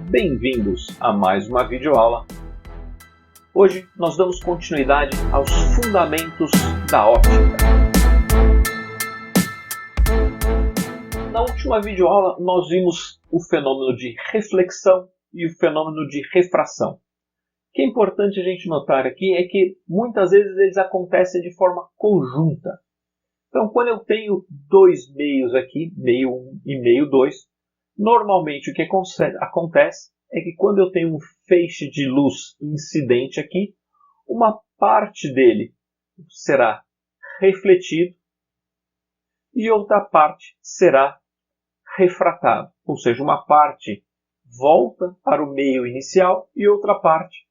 bem-vindos a mais uma videoaula. Hoje nós damos continuidade aos fundamentos da óptica. Na última videoaula nós vimos o fenômeno de reflexão e o fenômeno de refração. O que é importante a gente notar aqui é que muitas vezes eles acontecem de forma conjunta. Então, quando eu tenho dois meios aqui, meio 1 e meio 2, normalmente o que acontece é que quando eu tenho um feixe de luz incidente aqui, uma parte dele será refletido e outra parte será refratado. Ou seja, uma parte volta para o meio inicial e outra parte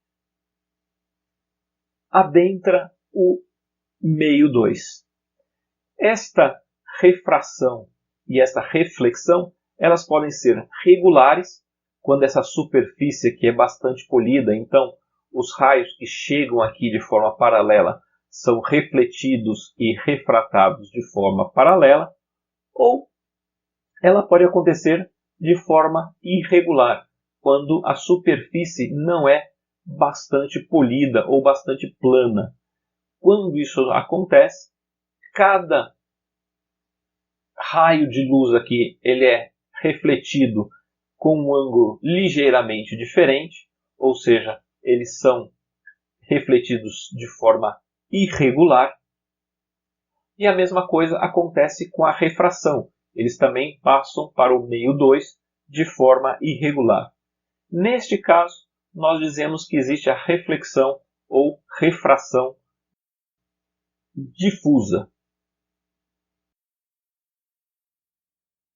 adentra o meio 2. Esta refração e esta reflexão, elas podem ser regulares, quando essa superfície aqui é bastante polida, então os raios que chegam aqui de forma paralela são refletidos e refratados de forma paralela, ou ela pode acontecer de forma irregular, quando a superfície não é bastante polida ou bastante plana. Quando isso acontece, cada raio de luz aqui ele é refletido com um ângulo ligeiramente diferente, ou seja, eles são refletidos de forma irregular. E a mesma coisa acontece com a refração. Eles também passam para o meio 2 de forma irregular. Neste caso, nós dizemos que existe a reflexão ou refração difusa.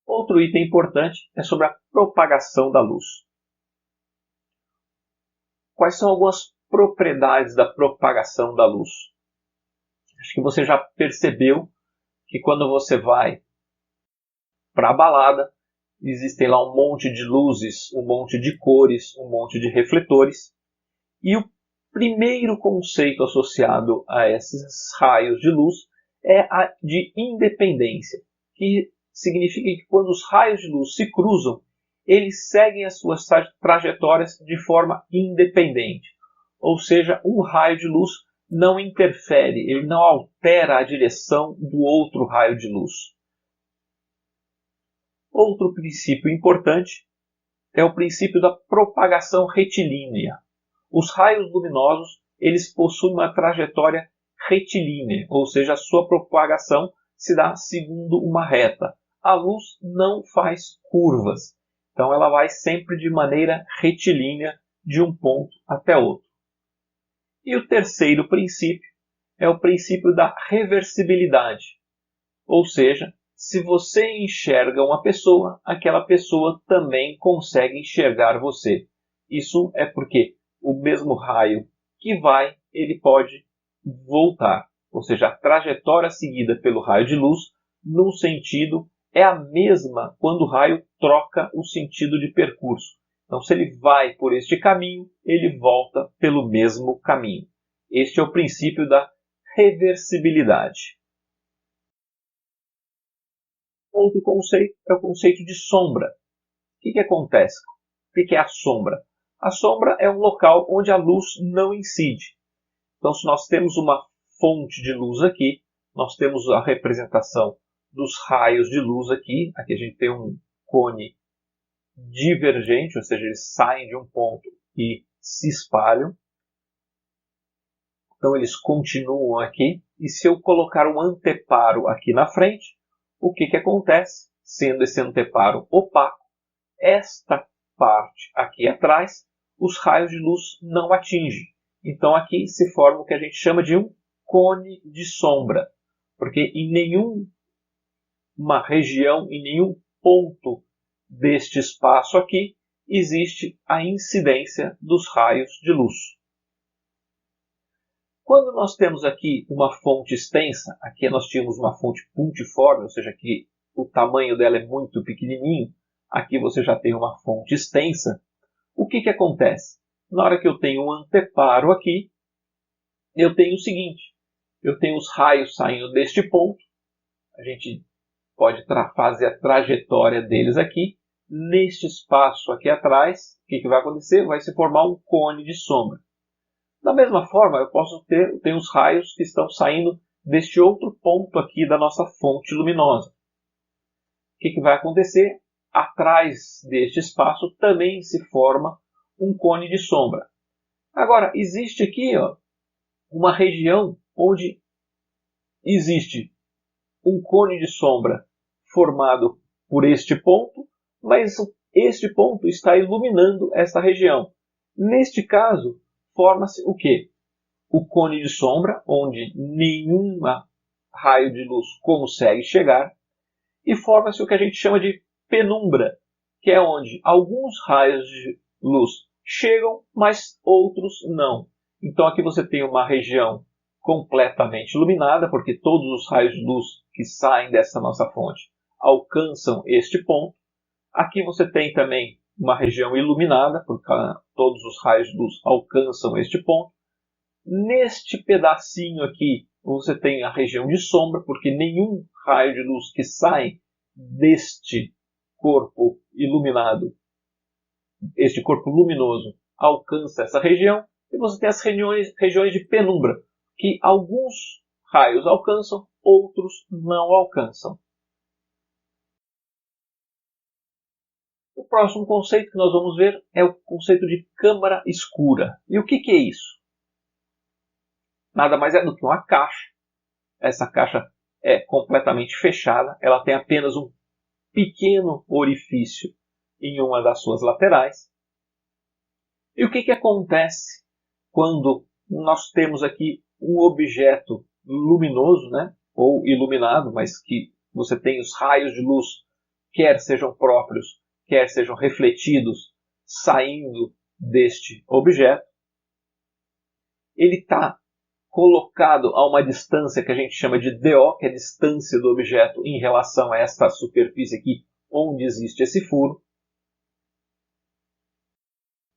Outro item importante é sobre a propagação da luz. Quais são algumas propriedades da propagação da luz? Acho que você já percebeu que quando você vai para a balada, existem lá um monte de luzes, um monte de cores, um monte de refletores. E o primeiro conceito associado a esses raios de luz é a de independência, que significa que quando os raios de luz se cruzam, eles seguem as suas trajetórias de forma independente. Ou seja, um raio de luz não interfere, ele não altera a direção do outro raio de luz. Outro princípio importante é o princípio da propagação retilínea. Os raios luminosos eles possuem uma trajetória retilínea, ou seja, a sua propagação se dá segundo uma reta. A luz não faz curvas, então ela vai sempre de maneira retilínea de um ponto até outro. E o terceiro princípio é o princípio da reversibilidade, ou seja, se você enxerga uma pessoa, aquela pessoa também consegue enxergar você. Isso é porque o mesmo raio que vai, ele pode voltar, ou seja, a trajetória seguida pelo raio de luz, num sentido, é a mesma quando o raio troca o sentido de percurso. Então, se ele vai por este caminho, ele volta pelo mesmo caminho. Este é o princípio da reversibilidade. Outro conceito é o conceito de sombra. O que acontece? O que é a sombra? A sombra é um local onde a luz não incide. Então, se nós temos uma fonte de luz aqui, nós temos a representação dos raios de luz aqui. Aqui a gente tem um cone divergente, ou seja, eles saem de um ponto e se espalham. Então, eles continuam aqui. E se eu colocar um anteparo aqui na frente, o que acontece? Sendo esse anteparo opaco, esta parte aqui atrás, os raios de luz não atingem. Então aqui se forma o que a gente chama de um cone de sombra, porque em nenhuma região, em nenhum ponto deste espaço aqui, existe a incidência dos raios de luz. Quando nós temos aqui uma fonte extensa, aqui nós tínhamos uma fonte puntiforme, ou seja, que o tamanho dela é muito pequenininho, aqui você já tem uma fonte extensa, o que acontece? Na hora que eu tenho um anteparo aqui, eu tenho o seguinte, eu tenho os raios saindo deste ponto, a gente pode fazer a trajetória deles aqui, neste espaço aqui atrás, o que vai acontecer? Vai se formar um cone de sombra. Da mesma forma, eu posso ter os raios que estão saindo deste outro ponto aqui da nossa fonte luminosa. O que vai acontecer? Atrás deste espaço também se forma um cone de sombra. Agora, existe aqui uma região onde existe um cone de sombra formado por este ponto, mas este ponto está iluminando esta região. Neste caso, forma-se o quê? O cone de sombra, onde nenhum raio de luz consegue chegar, e forma-se o que a gente chama de penumbra, que é onde alguns raios de luz chegam, mas outros não. Então aqui você tem uma região completamente iluminada, porque todos os raios de luz que saem dessa nossa fonte alcançam este ponto. Aqui você tem também uma região iluminada, porque todos os raios de luz alcançam este ponto. Neste pedacinho aqui, você tem a região de sombra, porque nenhum raio de luz que sai deste corpo iluminado, este corpo luminoso, alcança essa região. E você tem as regiões de penumbra, que alguns raios alcançam, outros não alcançam. O próximo conceito que nós vamos ver é o conceito de câmara escura. E o que é isso? Nada mais é do que uma caixa. Essa caixa é completamente fechada, ela tem apenas um pequeno orifício em uma das suas laterais. E o que acontece quando nós temos aqui um objeto luminoso, ou iluminado, mas que você tem os raios de luz, quer sejam próprios, quer sejam refletidos, saindo deste objeto? Ele está colocado a uma distância que a gente chama de DO, que é a distância do objeto em relação a esta superfície aqui, onde existe esse furo.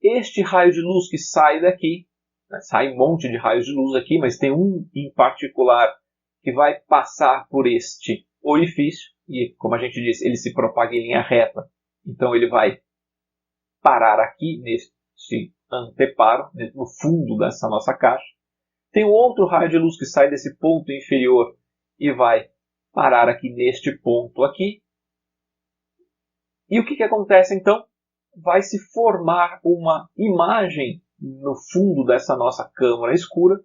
Este raio de luz que sai daqui, sai um monte de raios de luz aqui, mas tem um em particular que vai passar por este orifício, e como a gente disse, ele se propaga em linha reta, então ele vai parar aqui neste anteparo, no fundo dessa nossa caixa. Tem um outro raio de luz que sai desse ponto inferior e vai parar aqui neste ponto aqui. E o que acontece então? Vai se formar uma imagem no fundo dessa nossa câmara escura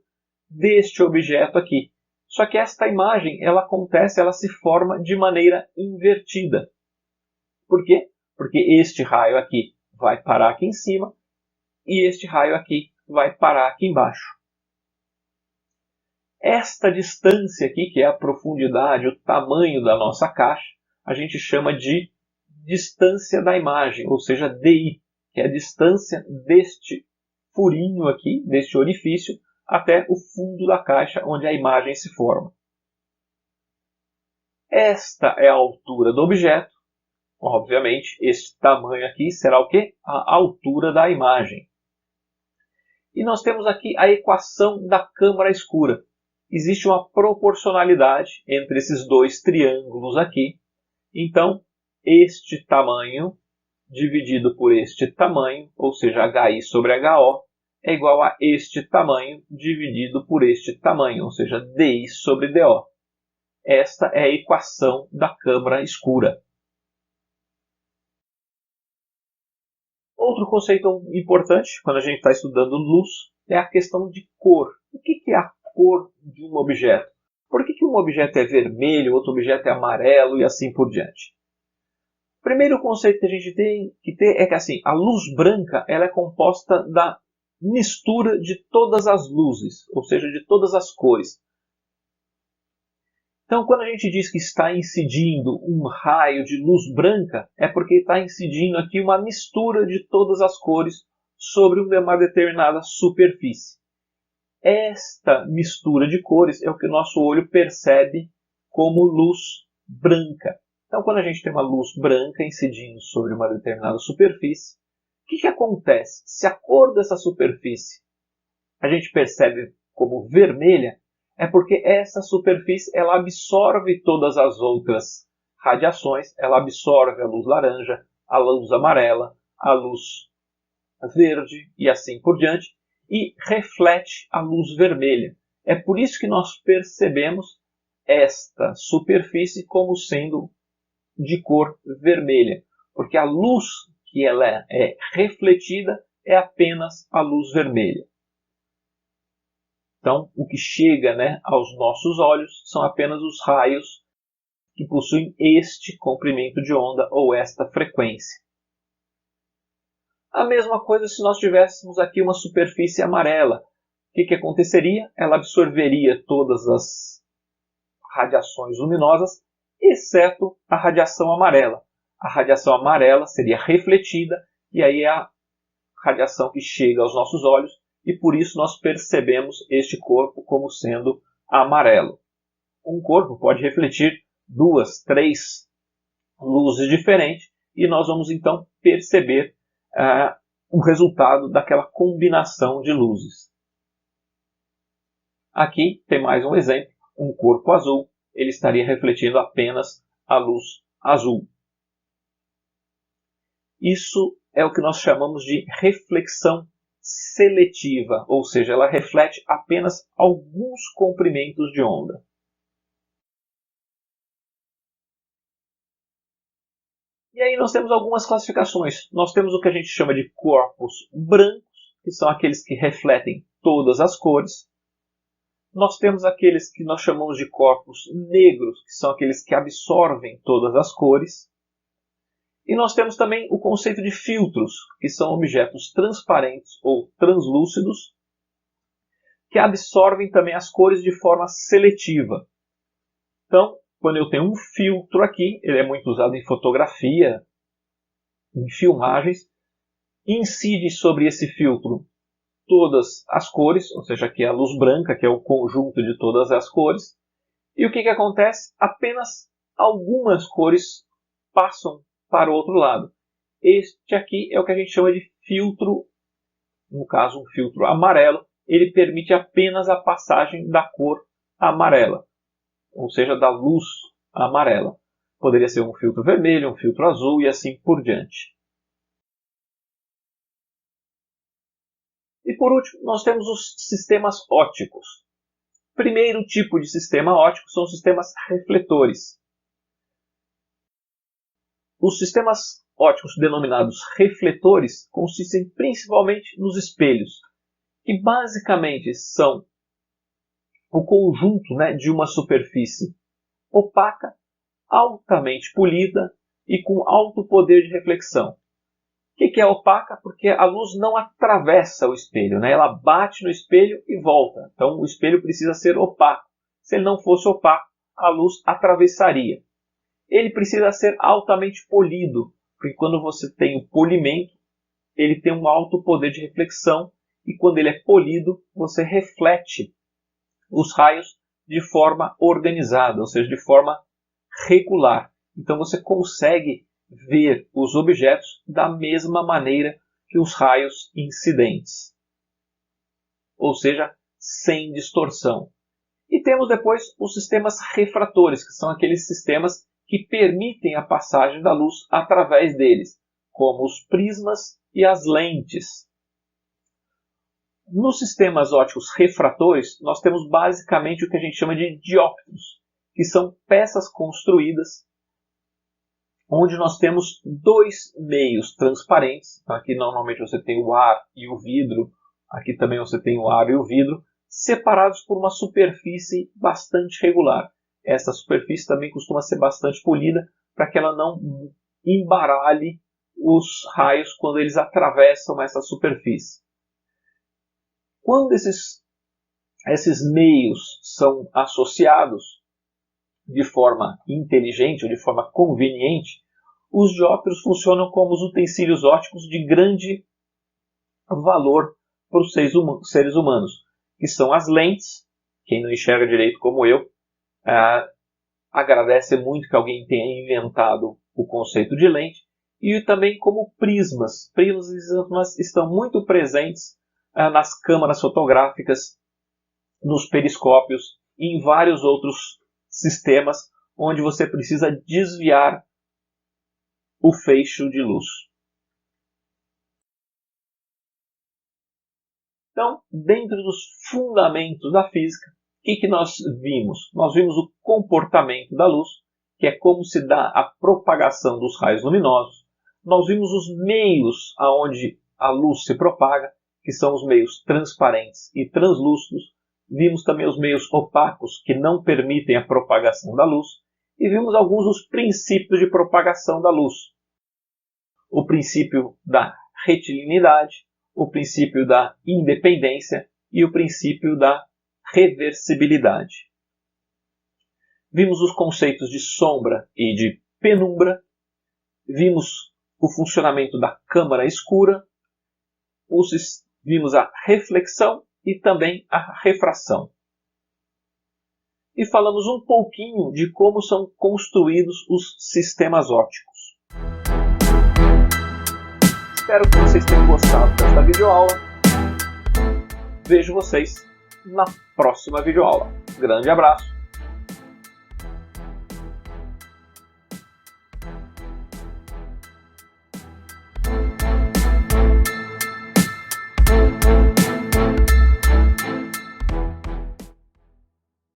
deste objeto aqui. Só que esta imagem, ela se forma de maneira invertida. Por quê? Porque este raio aqui vai parar aqui em cima e este raio aqui vai parar aqui embaixo. Esta distância aqui, que é a profundidade, o tamanho da nossa caixa, a gente chama de distância da imagem, ou seja, DI, que é a distância deste furinho aqui, deste orifício, até o fundo da caixa onde a imagem se forma. Esta é a altura do objeto. Obviamente, este tamanho aqui será o quê? A altura da imagem. E nós temos aqui a equação da câmara escura. Existe uma proporcionalidade entre esses dois triângulos aqui. Então, este tamanho dividido por este tamanho, ou seja, HI sobre HO, é igual a este tamanho dividido por este tamanho, ou seja, DI sobre DO. Esta é a equação da câmara escura. Outro conceito importante, quando a gente está estudando luz, é a questão de cor. O que é a cor de um objeto? Por que um objeto é vermelho, outro objeto é amarelo e assim por diante? O primeiro conceito que a gente tem que ter é que a luz branca ela é composta da mistura de todas as luzes, ou seja, de todas as cores. Então, quando a gente diz que está incidindo um raio de luz branca, é porque está incidindo aqui uma mistura de todas as cores sobre uma determinada superfície. Esta mistura de cores é o que o nosso olho percebe como luz branca. Então, quando a gente tem uma luz branca incidindo sobre uma determinada superfície, o que acontece? Se a cor dessa superfície a gente percebe como vermelha, é porque essa superfície ela absorve todas as outras radiações, ela absorve a luz laranja, a luz amarela, a luz verde e assim por diante, e reflete a luz vermelha. É por isso que nós percebemos esta superfície como sendo de cor vermelha, porque a luz que ela é refletida é apenas a luz vermelha. Então, o que chega, aos nossos olhos são apenas os raios que possuem este comprimento de onda ou esta frequência. A mesma coisa se nós tivéssemos aqui uma superfície amarela. O que aconteceria? Ela absorveria todas as radiações luminosas, exceto a radiação amarela. A radiação amarela seria refletida e aí é a radiação que chega aos nossos olhos e por isso nós percebemos este corpo como sendo amarelo. Um corpo pode refletir 2, 3 luzes diferentes e nós vamos então perceber o resultado daquela combinação de luzes. Aqui tem mais um exemplo, um corpo azul, ele estaria refletindo apenas a luz azul. Isso é o que nós chamamos de reflexão seletiva, ou seja, ela reflete apenas alguns comprimentos de onda. E aí nós temos algumas classificações. Nós temos o que a gente chama de corpos brancos, que são aqueles que refletem todas as cores. Nós temos aqueles que nós chamamos de corpos negros, que são aqueles que absorvem todas as cores. E nós temos também o conceito de filtros, que são objetos transparentes ou translúcidos, que absorvem também as cores de forma seletiva. Então, quando eu tenho um filtro aqui, ele é muito usado em fotografia, em filmagens, incide sobre esse filtro todas as cores, ou seja, aqui é a luz branca, que é o conjunto de todas as cores. E o que acontece? Apenas algumas cores passam para o outro lado. Este aqui é o que a gente chama de filtro, no caso um filtro amarelo, ele permite apenas a passagem da cor amarela, ou seja, da luz amarela. Poderia ser um filtro vermelho, um filtro azul e assim por diante. E por último, nós temos os sistemas ópticos. Primeiro tipo de sistema óptico são os sistemas refletores. Os sistemas ópticos denominados refletores consistem principalmente nos espelhos, que basicamente são o conjunto de uma superfície opaca, altamente polida e com alto poder de reflexão. O que é opaca? Porque a luz não atravessa o espelho, ela bate no espelho e volta. Então o espelho precisa ser opaco. Se ele não fosse opaco, a luz atravessaria. Ele precisa ser altamente polido, porque quando você tem o polimento, ele tem um alto poder de reflexão e quando ele é polido, você reflete os raios de forma organizada, ou seja, de forma regular. Então você consegue ver os objetos da mesma maneira que os raios incidentes, ou seja, sem distorção. E temos depois os sistemas refratores, que são aqueles sistemas que permitem a passagem da luz através deles, como os prismas e as lentes. Nos sistemas ópticos refratores, nós temos basicamente o que a gente chama de dióptros, que são peças construídas onde nós temos dois meios transparentes. Aqui normalmente você tem o ar e o vidro, aqui também você tem o ar e o vidro, separados por uma superfície bastante regular. Essa superfície também costuma ser bastante polida para que ela não embaralhe os raios quando eles atravessam essa superfície. Quando esses meios são associados de forma inteligente ou de forma conveniente, os dióptros funcionam como os utensílios ópticos de grande valor para os seres humanos, que são as lentes. Quem não enxerga direito como eu, agradece muito que alguém tenha inventado o conceito de lente, e também como prismas. Prismas estão muito presentes nas câmaras fotográficas, nos periscópios e em vários outros sistemas onde você precisa desviar o feixe de luz. Então, dentro dos fundamentos da física, o que nós vimos? Nós vimos o comportamento da luz, que é como se dá a propagação dos raios luminosos. Nós vimos os meios aonde a luz se propaga, que são os meios transparentes e translúcidos. Vimos também os meios opacos, que não permitem a propagação da luz. E vimos alguns dos princípios de propagação da luz. O princípio da retilineidade, o princípio da independência e o princípio da reversibilidade. Vimos os conceitos de sombra e de penumbra. Vimos o funcionamento da câmara escura. Vimos a reflexão e também a refração. E falamos um pouquinho de como são construídos os sistemas ópticos. Espero que vocês tenham gostado desta videoaula. Vejo vocês na próxima videoaula. Grande abraço